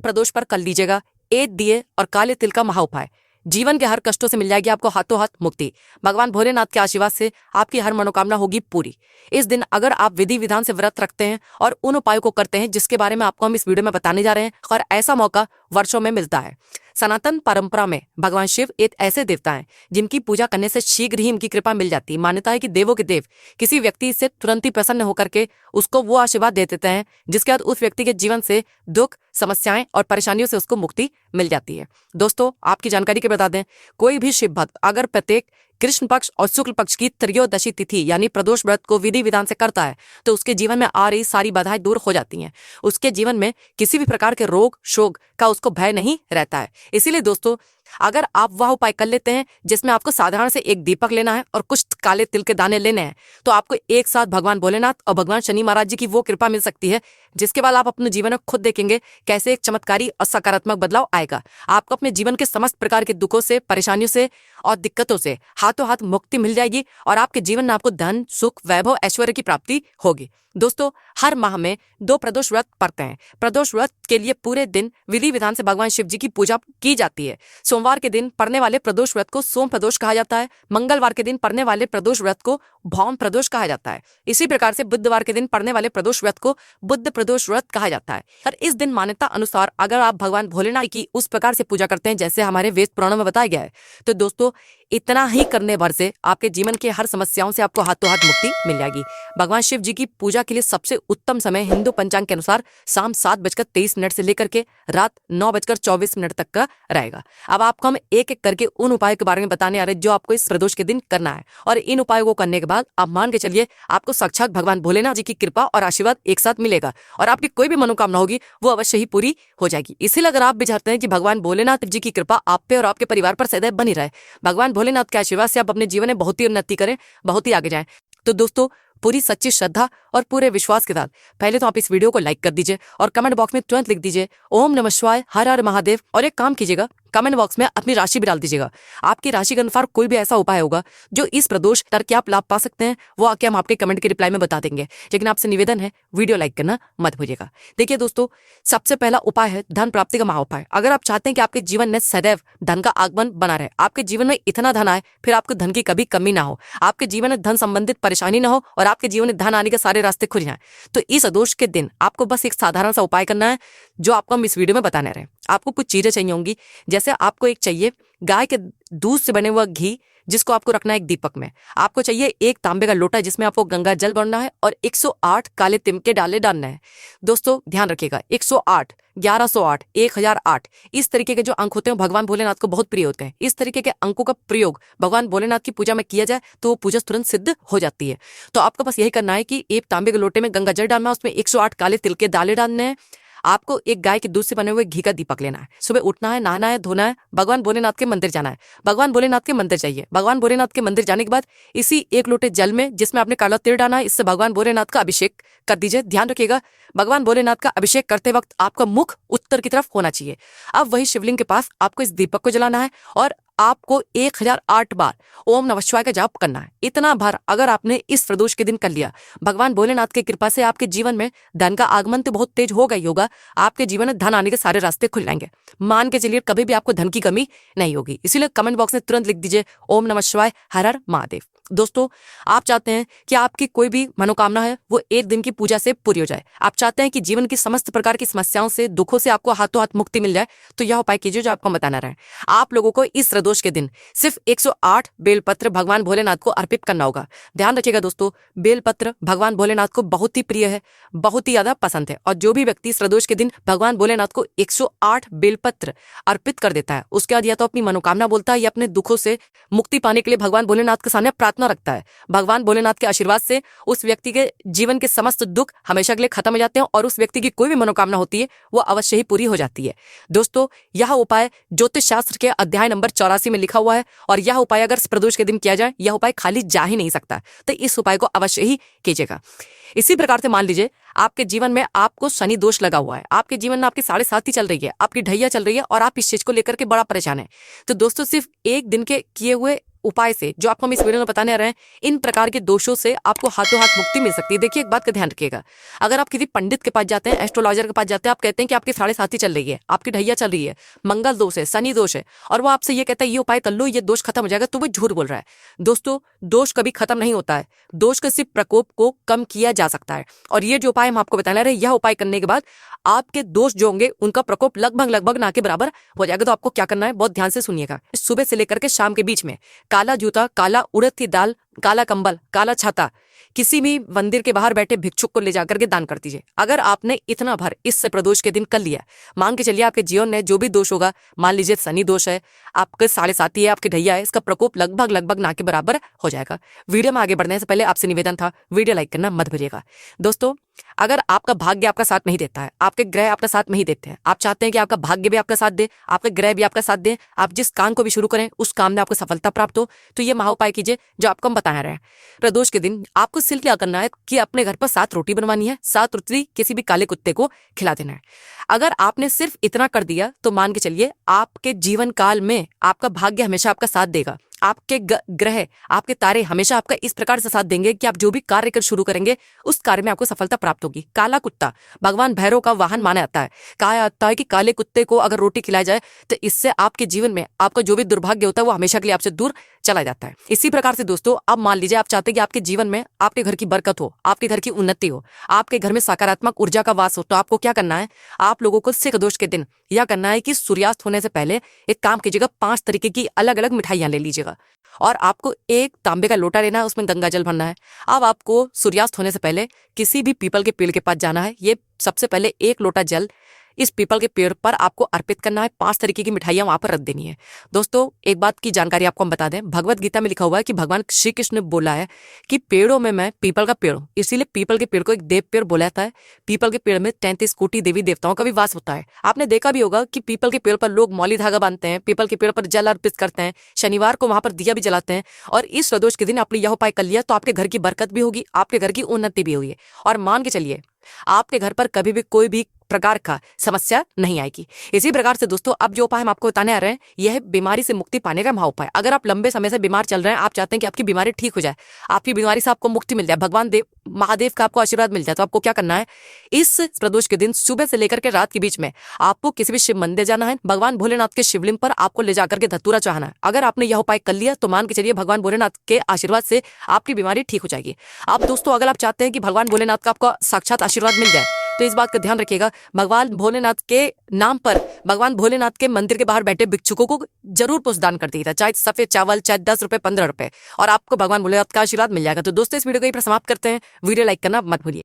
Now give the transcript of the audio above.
प्रदोष पर कर लीजिएगा 8 दिए और काले तिल का महाउपाय। जीवन के हर कष्टों से मिल जाएगी आपको हाथों हाथ मुक्ति। भगवान भोलेनाथ के आशीर्वाद से आपकी हर मनोकामना होगी पूरी। इस दिन अगर आप विधि विधान से व्रत रखते हैं और उन उपायों को करते हैं जिसके बारे में आपको हम इस वीडियो में बताने जा रहे हैं, और ऐसा मौका वर्षों में मिलता है। सनातन परंपरा में भगवान शिव एक ऐसे देवता हैं जिनकी पूजा करने से शीघ्र ही उनकी कृपा मिल जाती है। मान्यता है कि देवों के देव किसी व्यक्ति से तुरंत ही प्रसन्न होकर के उसको वो आशीर्वाद दे देते हैं जिसके बाद उस व्यक्ति के जीवन से दुख, समस्याएं और परेशानियों से उसको मुक्ति मिल जाती है। दोस्तों, आपकी जानकारी के बता दें, कोई भी शिव भक्त अगर प्रत्येक कृष्ण पक्ष और शुक्ल पक्ष की त्रयोदशी तिथि यानी प्रदोष व्रत को विधि विधान से करता है तो उसके जीवन में आ रही सारी बाधाएं दूर हो जाती हैं। उसके जीवन में किसी भी प्रकार के रोग शोक का उसको भय नहीं रहता है। इसीलिए दोस्तों, अगर आप वह उपाय कर लेते हैं जिसमें आपको साधारण से एक दीपक लेना है और कुछ काले तिल के दाने लेने हैं, तो आपको एक साथ भगवान भोलेनाथ और भगवान शनि महाराज जी की वो कृपा मिल सकती है जिसके बाद आप अपने जीवन में खुद देखेंगे कैसे एक चमत्कारी और सकारात्मक बदलाव आएगा। आपको अपने जीवन के समस्त प्रकार के दुखों से, परेशानियों से और दिक्कतों से हाथों हाथ मुक्ति मिल जाएगी और आपके जीवन में आपको धन, सुख, वैभव, ऐश्वर्य की प्राप्ति होगी। दोस्तों, हर माह में 2 प्रदोष व्रत पड़ते हैं। प्रदोष व्रत के लिए पूरे दिन विधि विधान से भगवान शिव जी की पूजा की जाती है। सोमवार के दिन पड़ने वाले प्रदोष व्रत को सोम प्रदोष कहा जाता है। मंगलवार के दिन पड़ने वाले प्रदोष व्रत को भौम प्रदोष कहा जाता है। इसी प्रकार से बुधवार के दिन पड़ने वाले प्रदोष व्रत को बुध प्रदोष व्रत कहा जाता है। और इस दिन मान्यता अनुसार अगर आप भगवान भोलेनाथ की उस प्रकार से पूजा करते हैं जैसे हमारे वेद पुराणों में बताया गया है, तो दोस्तों इतना ही करने भर से आपके जीवन के हर समस्याओं से आपको हाथों हाथ मुक्ति मिल जाएगी। भगवान शिव जी की पूजा के लिए सबसे उत्तम समय हिंदू पंचांग के अनुसार शाम 7:23 से लेकर के रात 9:24 तक का रहेगा। अब आपको हम एक एक करके उन उपायों के बारे में बताने आ रहे हैं जो आपको इस प्रदोष के दिन करना है, और इन उपायों को करने के बाद आप मान के चलिए आपको साक्षात भगवान भोलेनाथ जी की कृपा और आशीर्वाद एक साथ मिलेगा और आपकी कोई भी मनोकामना होगी वो अवश्य ही पूरी हो जाएगी। इसीलिए अगर आप भी चाहते हैं कि भगवान भोलेनाथ जी की कृपा आप पे और आपके परिवार पर सदैव बनी रहे, भगवान भोलेनाथ के आशीर्वाद से आप अपने जीवन में बहुत ही उन्नति करें, बहुत ही आगे जाएं, तो दोस्तों पूरी सच्ची श्रद्धा और पूरे विश्वास के साथ पहले तो आप इस वीडियो को लाइक कर दीजिए और कमेंट बॉक्स में तुरंत लिख दीजिए ओम नमः शिवाय, हर हर महादेव। और एक काम कीजिएगा, कमेंट बॉक्स में अपनी राशि भी डाल दीजिएगा। आपकी राशि के अनुसार कोई भी ऐसा उपाय होगा जो इस प्रदोष करके आप लाभ पा सकते हैं, वो आके हम आपके कमेंट के रिप्लाई में बता देंगे। लेकिन आपसे निवेदन है, वीडियो लाइक करना मत भूलिएगा। देखिए दोस्तों, सबसे पहला उपाय है धन प्राप्ति का महाउपाय। अगर आप चाहते हैं कि आपके जीवन में सदैव धन का आगमन बना रहे, आपके जीवन में इतना धन आए फिर आपको धन की कभी कमी ना हो, आपके जीवन में धन संबंधित परेशानी ना हो और आपके जीवन में धन आने के सारे रास्ते खुल जाएं, तो इस प्रदोष के दिन आपको बस एक साधारण सा उपाय करना है जो आपको हम इस वीडियो में बताने रहे हैं। आपको कुछ चीजें चाहिए होंगी, जैसे आपको एक चाहिए गाय के दूध से बने हुआ घी जिसको आपको रखना है एक दीपक में। आपको चाहिए एक तांबे का लोटा जिसमें आपको गंगा जल भरना है और 108 काले तिल के डाले डालना है। दोस्तों ध्यान रखिएगा, 108, 1108, 1008 इस तरीके के जो अंक होते हैं भगवान भोलेनाथ को बहुत प्रिय होते हैं। इस तरीके के अंकों का प्रयोग भगवान भोलेनाथ की पूजा में किया जाए तो वो पूजा तुरंत सिद्ध हो जाती है। तो आपको बस यही करना है कि एक तांबे के लोटे में गंगा जल डालना है, उसमें 108 काले तिल के दाले डालने हैं। आपको एक गाय के दूध से बने हुए घी का दीपक लेना है। सुबह उठना है, नहाना है, धोना है, भगवान भोलेनाथ के मंदिर जाना है। भगवान भोलेनाथ के मंदिर जाइए। भगवान भोलेनाथ के मंदिर जाने के बाद इसी एक लोटे जल में जिसमें आपने काला तिल डाला है, इससे भगवान भोलेनाथ का अभिषेक कर दीजिए। ध्यान रखिएगा, भगवान भोलेनाथ का अभिषेक करते वक्त आपका मुख उत्तर की तरफ होना चाहिए। अब वही शिवलिंग के पास आपको इस दीपक को जलाना है और आपको 1008 बार ओम नमः शिवाय का जाप करना है। इतना बार अगर आपने इस प्रदोष के दिन कर लिया, भगवान भोलेनाथ की कृपा से आपके जीवन में धन का आगमन तो बहुत तेज होगा ही होगा, आपके जीवन में धन आने के सारे रास्ते खुल जाएंगे। मान के चलिए कभी भी आपको धन की कमी नहीं होगी। इसीलिए कमेंट बॉक्स में तुरंत लिख दीजिए ओम नमः शिवाय, हर हर महादेव। दोस्तों, आप चाहते हैं कि आपकी कोई भी मनोकामना है वो एक दिन की पूजा से पूरी हो जाए, आप चाहते हैं कि जीवन की समस्त प्रकार की समस्याओं से, दुखों से आपको हाथों हाथ मुक्ति मिल जाए, तो यह उपाय कीजिए जो आपको बताना रहा है। आप लोगों को इस प्रदोष के दिन सिर्फ 108 बेलपत्र भगवान भोलेनाथ को अर्पित करना होगा। ध्यान रखिएगा दोस्तों, बेलपत्र भगवान भोलेनाथ को बहुत ही प्रिय है, बहुत ही ज्यादा पसंद है, और जो भी व्यक्ति इस प्रदोष के दिन भगवान भोलेनाथ को 108 बेलपत्र अर्पित कर देता है उसके बाद या तो अपनी मनोकामना बोलता है या अपने दुखों से मुक्ति पाने के लिए भगवान भोलेनाथ के सामने प्रार्थना रखता है। भगवान भोलेनाथ के आशीर्वाद से उस व्यक्ति के जीवन के समस्त दुख हमेशा के लिए खत्म हो जाते हैं और उस व्यक्ति की कोई भी मनोकामना होती है वो अवश्य ही पूरी हो जाती है। दोस्तों, यह उपाय ज्योतिष शास्त्र के अध्याय नंबर 84 में लिखा हुआ है और यह उपाय अगर प्रदोष के दिन किया जाए यह उपाय खाली जा ही नहीं सकता, तो इस उपाय को अवश्य ही कीजिएगा। इसी प्रकार से मान लीजिए आपके जीवन में आपको शनि दोष लगा हुआ है, आपके जीवन में आपकी 7.5 चल रही है, आपकी ढैया चल रही है और आप इस चीज को लेकर के बड़ा परेशान है। तो दोस्तों सिर्फ एक दिन के किए हुए उपाय से, जो आपको हम इस वीडियो में बताने आ रहे हैं, इन प्रकार के दोषों से आपको हाथों हाथ मुक्ति मिल सकती है। देखिए एक बात का ध्यान रखिएगा, अगर आप किसी पंडित के पास जाते हैं, एस्ट्रोलॉजर के पास जाते हैं, आप कहते हैं कि आपकी 7.5 चल रही है, आपकी ढैया चल रही है, मंगल दोष है, शनि दोष है, और वो आपसे ये कहता है ये उपाय कर लो, ये दोष खत्म हो जाएगा, तो वो झूठ बोल रहा है। दोस्तों दोष कभी खत्म नहीं होता है, दोष के सिर्फ प्रकोप को कम किया जा सकता है। और ये जो उपाय हम आपको बताने रहे हैं, यह उपाय करने के बाद आपके दोष जो होंगे उनका प्रकोप लगभग ना के बराबर हो जाएगा। तो आपको क्या करना है, बहुत ध्यान से सुनिएगा। सुबह से लेकर के शाम के बीच में काला जूता, काला उड़द की दाल, काला कंबल, काला छाता किसी भी मंदिर के बाहर बैठे भिक्षुक को ले जाकर के दान कर दीजिए। अगर आपने इतना भर इस प्रदोष के दिन कर लिया, मान के चलिए आपके जीवन में जो भी दोष होगा, मान लीजिए शनि दोष है, आपके 7.5 है, आपकी ढैया है, इसका प्रकोप लगभग ना के बराबर हो जाएगा। वीडियो में आगे बढ़ने से पहले आपसे निवेदन था, वीडियो लाइक करना मत भूलिएगा। दोस्तों अगर आपका भाग्य आपका साथ नहीं देता है, आपके ग्रह आपका साथ नहीं देते हैं, आप चाहते हैं कि आपका भाग्य भी आपका साथ दे, आपके ग्रह भी आपका साथ दे, आप जिस काम को भी शुरू करें उस काम में आपको सफलता प्राप्त हो, तो ये महाउपाय कीजिए जो आपको हम बता रहे हैं। प्रदोष के दिन आपको सिर्फ क्या करना है कि अपने घर पर 7 रोटी बनवानी है, 7 रोटी किसी भी काले कुत्ते को खिला देना है। अगर आपने सिर्फ इतना कर दिया तो मान के चलिए आपके जीवन काल में आपका भाग्य हमेशा आपका साथ देगा। आपके ग्रह, आपके तारे हमेशा आपका इस प्रकार से साथ देंगे कि आप जो भी कार्य कर शुरू करेंगे उस कार्य में आपको सफलता प्राप्त होगी। काला कुत्ता भगवान भैरव का वाहन माना जाता है। कहा जाता है कि काले कुत्ते को अगर रोटी खिलाई जाए तो इससे आपके जीवन में आपका जो भी दुर्भाग्य होता है वो हमेशा के लिए आपसे दूर चला जाता है। इसी प्रकार से दोस्तों अब मान लीजिए आप चाहते हैं कि आपके जीवन में आपके घर की बरकत हो, आपके घर की उन्नति हो, आपके घर में सकारात्मक ऊर्जा का वास हो, तो आपको क्या करना है, आप लोगों को सिख दोष के दिन यह करना है कि सूर्यास्त होने से पहले एक काम कीजिएगा, 5 तरीके की अलग अलग मिठाइयां ले लीजिएगा और आपको एक तांबे का लोटा लेना है, उसमें गंगा जल भरना है। अब आपको सूर्यास्त होने से पहले किसी भी पीपल के पेड़ के पास जाना है, ये सबसे पहले 1 लोटा जल इस पीपल के पेड़ पर आपको अर्पित करना है, 5 तरीके की मिठाइयां वहां पर रख देनी है। दोस्तों एक बात की जानकारी आपको हम बता दें, भगवत गीता में लिखा हुआ है कि भगवान श्री कृष्ण ने बोला है कि पेड़ों में मैं पीपल का पेड़ हूं, इसीलिए पीपल के पेड़ को एक देव पेड़ बोला जाता है। पीपल के पेड़ में 33 कोटि देवी देवताओं का भी वास होता है। आपने देखा भी होगा कि पीपल के पेड़ पर लोग मौली धागा बांधते हैं, पीपल के पेड़ पर जल अर्पित करते हैं, शनिवार को वहां पर दिया भी जलाते हैं। और इस प्रदोष के दिन आपने यह उपाय कर लिया तो आपके घर की बरकत भी होगी, आपके घर की उन्नति भी होगी, और मान के चलिए आपके घर पर कभी भी कोई भी प्रकार का समस्या नहीं आएगी। इसी प्रकार से दोस्तों अब जो उपाय हम आपको बताने आ रहे हैं यह बीमारी से मुक्ति पाने का महाउपाय। अगर आप लंबे समय से बीमार चल रहे हैं, आप चाहते हैं कि आपकी बीमारी ठीक हो जाए, आपकी बीमारी से आपको मुक्ति मिल जाए, भगवान देव महादेव का आपको आशीर्वाद मिल जाए, तो आपको क्या करना है, इस प्रदोष के दिन सुबह से लेकर के रात के बीच में आपको किसी भी शिव मंदिर जाना है, भगवान भोलेनाथ के शिवलिंग पर आपको ले जाकर के धतूरा चढ़ाना है। अगर आपने यह उपाय कर लिया तो मान के चलिए भगवान भोलेनाथ के आशीर्वाद से आपकी बीमारी ठीक हो जाएगी। अब दोस्तों अगर आप चाहते हैं कि भगवान भोलेनाथ का आपको साक्षात आशीर्वाद मिल जाए तो इस बात का ध्यान रखिएगा, भगवान भोलेनाथ के नाम पर भगवान भोलेनाथ के मंदिर के बाहर बैठे भिक्षुकों को जरूर पुष्पदान कर दीजिएगा, चाहे सफेद चावल, चाहे 10 रुपए, 15 रुपए, और आपको भगवान भोलेनाथ का आशीर्वाद मिल जाएगा। तो दोस्तों इस वीडियो को यहीं पर समाप्त करते हैं। वीडियो लाइक करना मत भूलिए।